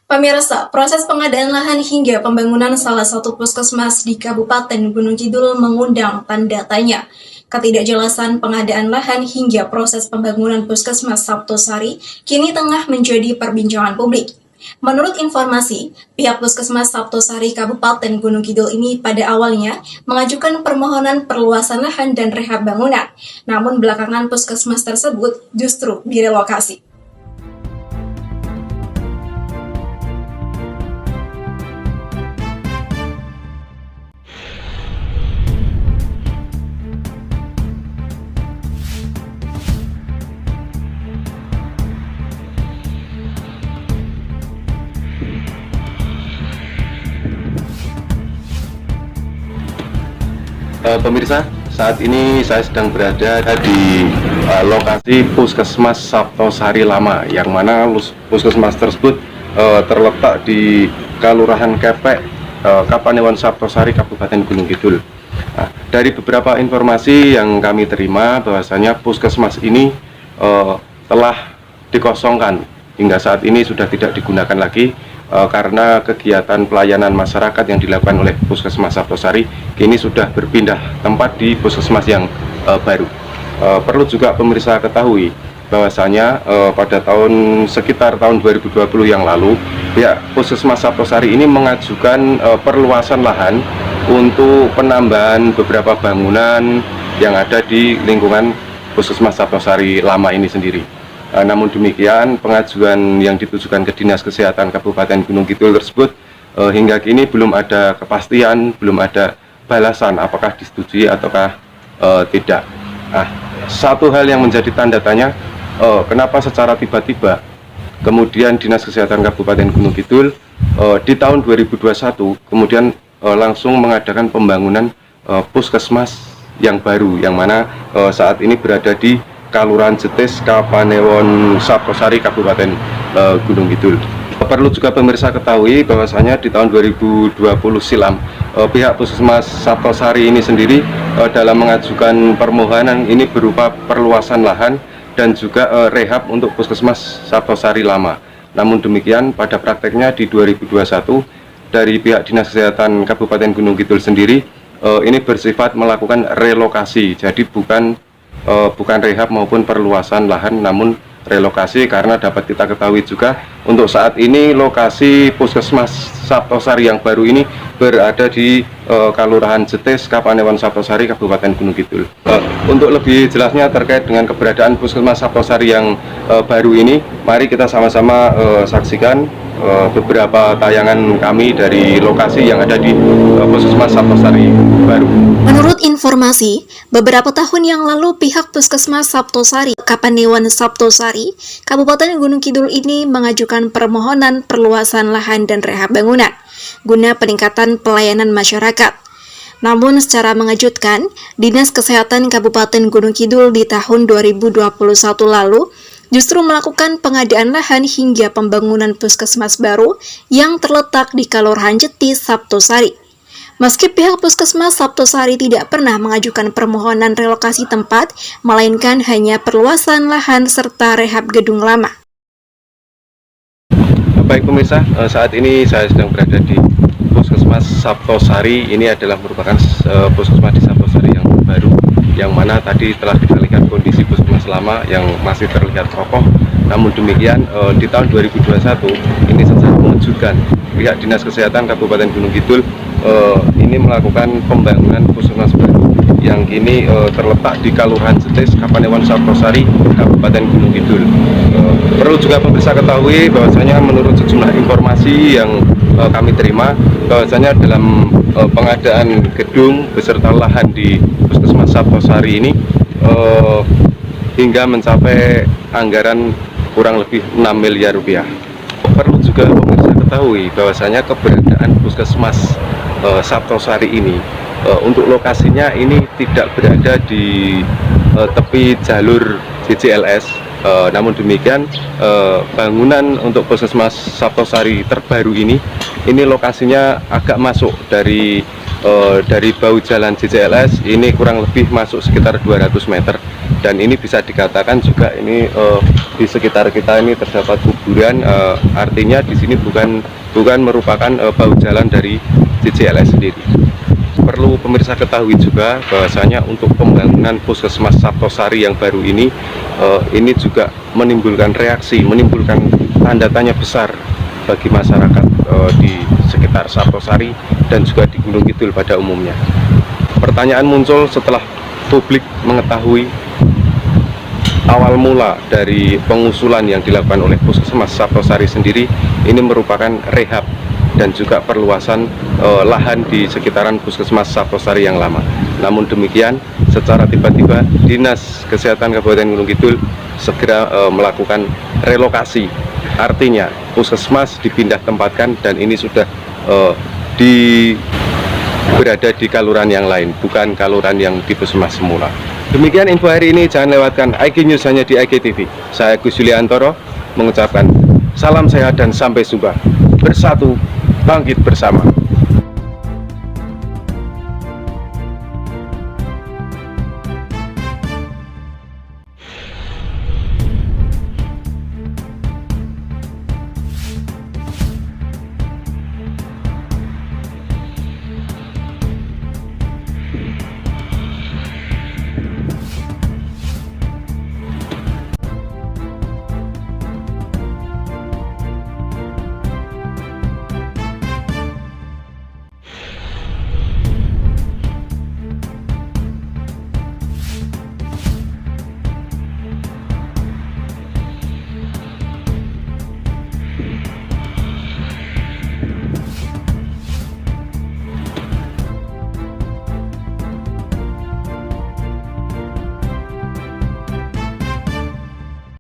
Pemirsa, proses pengadaan lahan hingga pembangunan salah satu puskesmas di Kabupaten Gunung Kidul mengundang tanda tanya. Ketidakjelasan pengadaan lahan hingga proses pembangunan puskesmas Sabtosari kini tengah menjadi perbincangan publik. Menurut informasi, pihak puskesmas Sabtosari Kabupaten Gunung Kidul ini pada awalnya mengajukan permohonan perluasan lahan dan rehab bangunan. Namun belakangan puskesmas tersebut justru direlokasi. Pemirsa, saat ini saya sedang berada di lokasi Puskesmas Sabtosari Lama, yang mana puskesmas tersebut terletak di Kelurahan Kepek, Kapanewon Sabtosari, Kabupaten Gunung Kidul. Nah, dari beberapa informasi yang kami terima, bahwasanya puskesmas ini telah dikosongkan hingga saat ini, sudah tidak digunakan lagi karena kegiatan pelayanan masyarakat yang dilakukan oleh Puskesmas Sabtosari kini sudah berpindah tempat di puskesmas yang baru. Perlu juga pemirsa ketahui bahwasanya pada sekitar tahun 2020 yang lalu, pihak Puskesmas Sabtosari ini mengajukan perluasan lahan untuk penambahan beberapa bangunan yang ada di lingkungan Puskesmas Sabtosari Lama ini sendiri. Namun demikian, pengajuan yang ditujukan ke Dinas Kesehatan Kabupaten Gunung Kidul tersebut hingga kini belum ada kepastian, belum ada balasan apakah disetujui ataukah tidak. Nah, satu hal yang menjadi tanda tanya, kenapa secara tiba-tiba kemudian Dinas Kesehatan Kabupaten Gunung Kidul di tahun 2021 kemudian langsung mengadakan pembangunan puskesmas yang baru, yang mana saat ini berada di Kelurahan Jetis, Kapanewon Sabtosari, Kabupaten Gunung Kidul. Perlu juga pemirsa ketahui bahwasanya di tahun 2020 silam, pihak Puskesmas Sabtosari ini sendiri dalam mengajukan permohonan ini berupa perluasan lahan dan juga rehab untuk Puskesmas Sabtosari Lama. Namun demikian, pada prakteknya di 2021 dari pihak Dinas Kesehatan Kabupaten Gunung Kidul sendiri ini bersifat melakukan relokasi, jadi bukan rehab maupun perluasan lahan, namun relokasi, karena dapat kita ketahui juga untuk saat ini lokasi Puskesmas Sabtosari yang baru ini berada di Kelurahan Jetis, Kapanewon Sabtosari, Kabupaten Gunung Kidul. Untuk lebih jelasnya terkait dengan keberadaan Puskesmas Sabtosari yang baru ini, mari kita sama-sama saksikan beberapa tayangan kami dari lokasi yang ada di Puskesmas Sabtosari baru. Menurut informasi, beberapa tahun yang lalu pihak Puskesmas Sabtosari, Kapanewon Sabtosari, Kabupaten Gunung Kidul ini mengajukan permohonan perluasan lahan dan rehab bangunan guna peningkatan pelayanan masyarakat. Namun secara mengejutkan, Dinas Kesehatan Kabupaten Gunung Kidul di tahun 2021 lalu justru melakukan pengadaan lahan hingga pembangunan puskesmas baru yang terletak di Kelurahan Jetis, Sabtosari. Meski pihak Puskesmas Sabtosari tidak pernah mengajukan permohonan relokasi tempat, melainkan hanya perluasan lahan serta rehab gedung lama. Baik pemirsa, saat ini saya sedang berada di Puskesmas Sabtosari. Ini adalah merupakan puskesmas di Sabtosari yang baru, yang mana tadi telah kita lihat kondisi puskesmas lama yang masih terlihat kokoh. Namun demikian, di tahun 2021 ini sangat mengejutkan, pihak Dinas Kesehatan Kabupaten Gunung Kidul ini melakukan pembangunan puskesmas baru yang kini terletak di Kelurahan Jetis, Kapanewon Sabtosari, Kabupaten Gunung Kidul. Perlu juga pemirsa ketahui bahwasanya menurut sejumlah informasi yang kami terima, bahwasanya dalam pengadaan gedung beserta lahan di Puskesmas Sabtosari ini hingga mencapai anggaran kurang lebih 6 miliar rupiah. Perlu juga pemirsa ketahui bahwasanya keberadaan Puskesmas Sabtosari ini untuk lokasinya ini tidak berada di tepi jalur JJLS. Namun demikian, bangunan untuk Puskesmas Sabtosari terbaru ini lokasinya agak masuk dari bau jalan JJLS, ini kurang lebih masuk sekitar 200 meter, dan ini bisa dikatakan juga ini di sekitar kita ini terdapat kuburan, artinya di sini bukan merupakan baut jalan dari CCLS sendiri. Perlu pemirsa ketahui juga bahwasanya untuk pembangunan Puskesmas Saptosari yang baru ini juga menimbulkan reaksi, menimbulkan tanda tanya besar bagi masyarakat di sekitar Saptosari dan juga di Gunung Kidul pada umumnya. Pertanyaan muncul setelah publik mengetahui awal mula dari pengusulan yang dilakukan oleh Puskesmas Saptosari sendiri ini merupakan rehab dan juga perluasan lahan di sekitaran Puskesmas Saptosari yang lama. Namun demikian, secara tiba-tiba Dinas Kesehatan Kabupaten Gunung Kidul segera melakukan relokasi. Artinya puskesmas dipindah tempatkan dan ini sudah berada di kaluran yang lain, bukan kaluran yang di puskesmas semula. Demikian info hari ini, jangan lewatkan IG News hanya di IG TV. Saya Gus Yuliantoro mengucapkan salam sehat dan sampai jumpa. Bersatu, bangkit bersama.